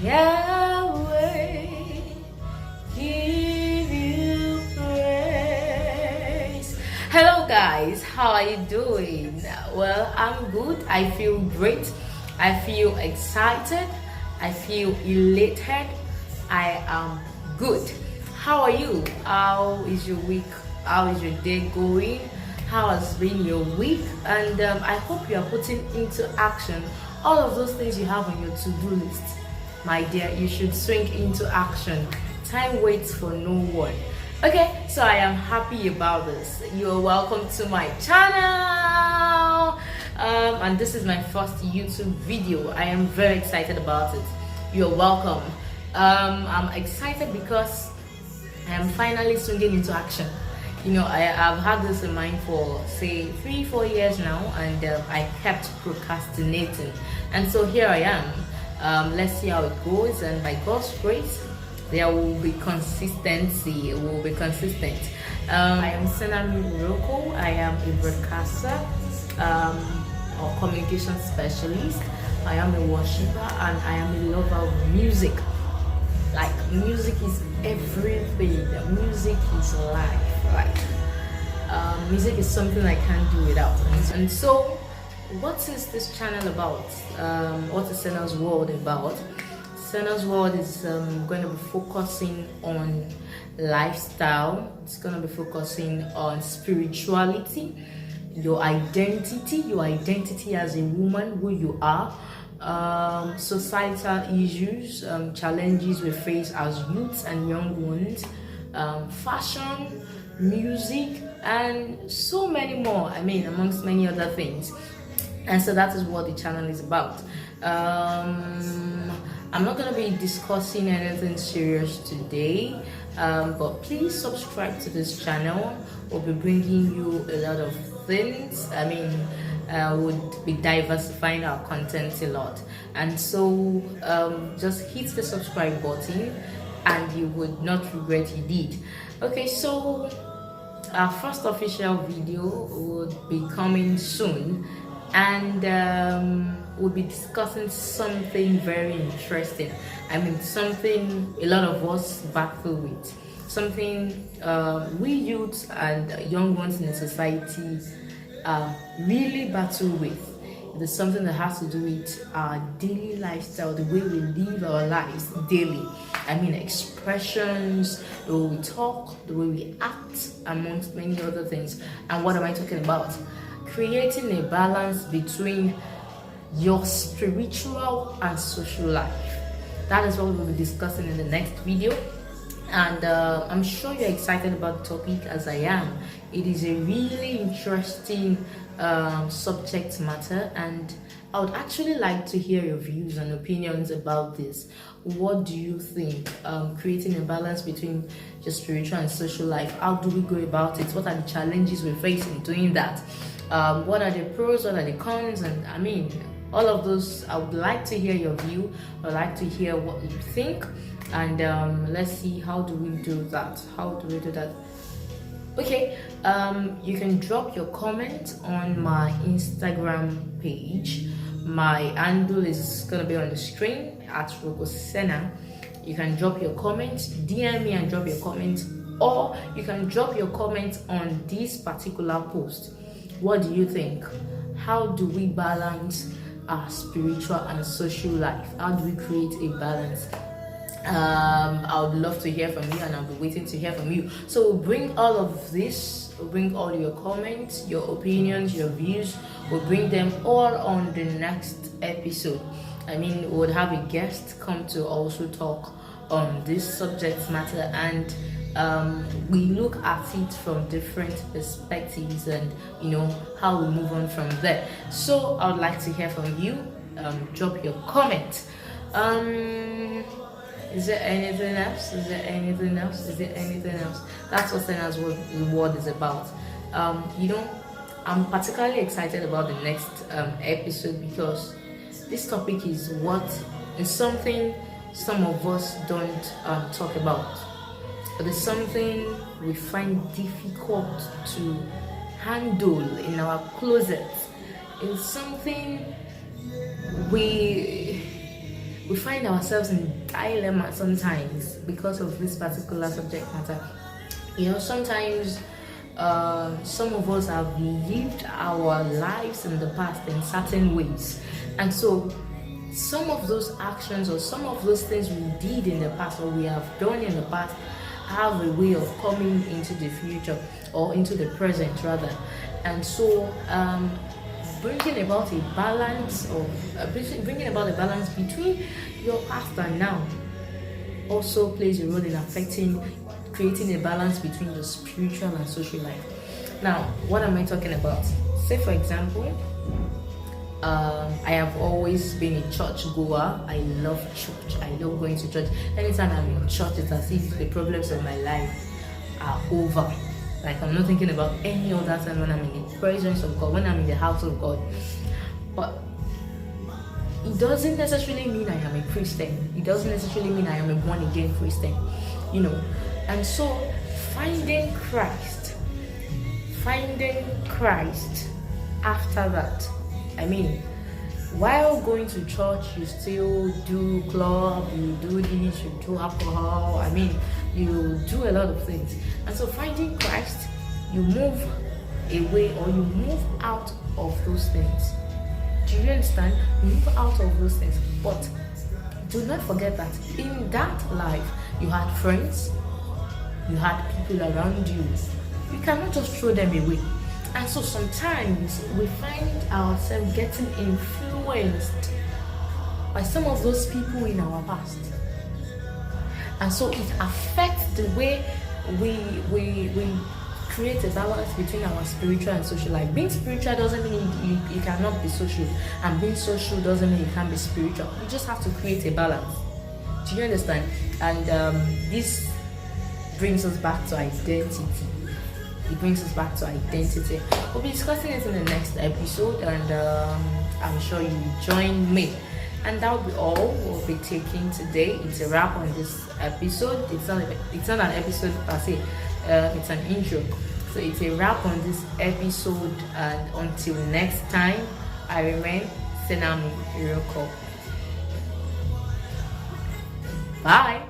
Yahweh, give you praise. Hello guys, how are you doing? Well, I'm good. I feel great. I feel excited. I feel elated. I am good. How are you? How is your week? How is your day going? How has been your week? And I hope you are putting into action all of those things you have on your to-do list. My dear, you should swing into action. Time waits for no one. Okay, so I am happy about this. You're welcome to my channel. And this is my first YouTube video. I am very excited about it. You're welcome. I'm excited because I am finally swinging into action. You know, I've had this in mind for say 3-4 years now, and I kept procrastinating, and so here I am. Let's see how it goes, and by God's grace there will be consistency. It will be consistent. I am Sena. I am a broadcaster or communication specialist. I am a worshiper, and I am a lover of music. Like, music is everything. Music is life. Like, music is something I can't do without. And so, what is this channel about? What is Sena's World about? Sena's World is going to be focusing on lifestyle. It's going to be focusing on spirituality, your identity as a woman, who you are, societal issues, challenges we face as youths and young ones, fashion, music, and so many more. I mean, amongst many other things. And so that is what the channel is about. I'm not going to be discussing anything serious today, but please subscribe to this channel. We'll be bringing you a lot of things. I mean, would be diversifying our content a lot, and so just hit the subscribe button and you would not regret you did. Okay, so our first official video would be coming soon, and we'll be discussing something very interesting. I mean, something a lot of us battle with, something we youths and young ones in the society really battle with. It is something that has to do with our daily lifestyle, the way we live our lives daily. I mean, expressions, the way we talk, the way we act, amongst many other things. And what am I talking about? Creating a balance between your spiritual and social life. That is what we will be discussing in the next video. And I'm sure you're excited about the topic as I am. It is a really interesting subject matter, and I would actually like to hear your views and opinions about this. What do you think? Creating a balance between your spiritual and social life. How do we go about it? What are the challenges we're facing doing that? What are the pros? What are the cons? And I mean, all of those. I would like to hear your view. I'd like to hear what you think. And let's see, how do we do that? Okay, you can drop your comment on my Instagram page. My handle is gonna be on the screen at Sena. You can drop your comment, DM me and drop your comment, or you can drop your comment on this particular post. What do you think? How do we balance our spiritual and social life? How do we create a balance? I would love to hear from you, and I'll be waiting to hear from you. So we'll bring all of this, we'll bring all your comments, your opinions, your views, we'll bring them all on the next episode. I mean, we'll have a guest come to also talk on this subject matter, and we look at it from different perspectives, and you know how we move on from there. So I would like to hear from you. Drop your comment. Is there anything else? That's what Sena's Word is about. You know, I'm particularly excited about the next episode, because this topic is something some of us don't talk about. But it's something we find difficult to handle in our closet. It's something we we find ourselves in dilemma sometimes because of this particular subject matter. Sometimes some of us have lived our lives in the past in certain ways, and so some of those actions or some of those things we did in the past or we have done in the past have a way of coming into the future or into the present rather. And so bringing about a balance between your past and now also plays a role in creating a balance between the spiritual and social life. Now, what am I talking about? Say for example, I have always been a church goer. I love church. I love going to church. Anytime I'm in church, it's as if the problems of my life are over. Like, I'm not thinking about any other time when I'm in the presence of God, when I'm in the house of God. But it doesn't necessarily mean I am a Christian. It doesn't necessarily mean I am a born again Christian. And so finding Christ after that. I mean, while going to church, you still do club, you do this, you do alcohol. I mean, you do a lot of things. And so finding Christ, you move away or you move out of those things. Do you understand? You move out of those things. But do not forget that in that life, you had friends, you had people around you. You cannot just throw them away. And so sometimes we find ourselves getting influenced by some of those people in our past. And so it affects the way we create a balance between our spiritual and social life. Being spiritual doesn't mean you cannot be social, and being social doesn't mean you can't be spiritual. You just have to create a balance. Do you understand? And this brings us back to identity. It brings us back to identity. We'll be discussing it in the next episode, and I'm sure you will join me. And that will be all we'll be taking today. It's a wrap on this episode. It's not an episode per se. It's an intro. So it's a wrap on this episode, and until next time, I remain Sena. Bye.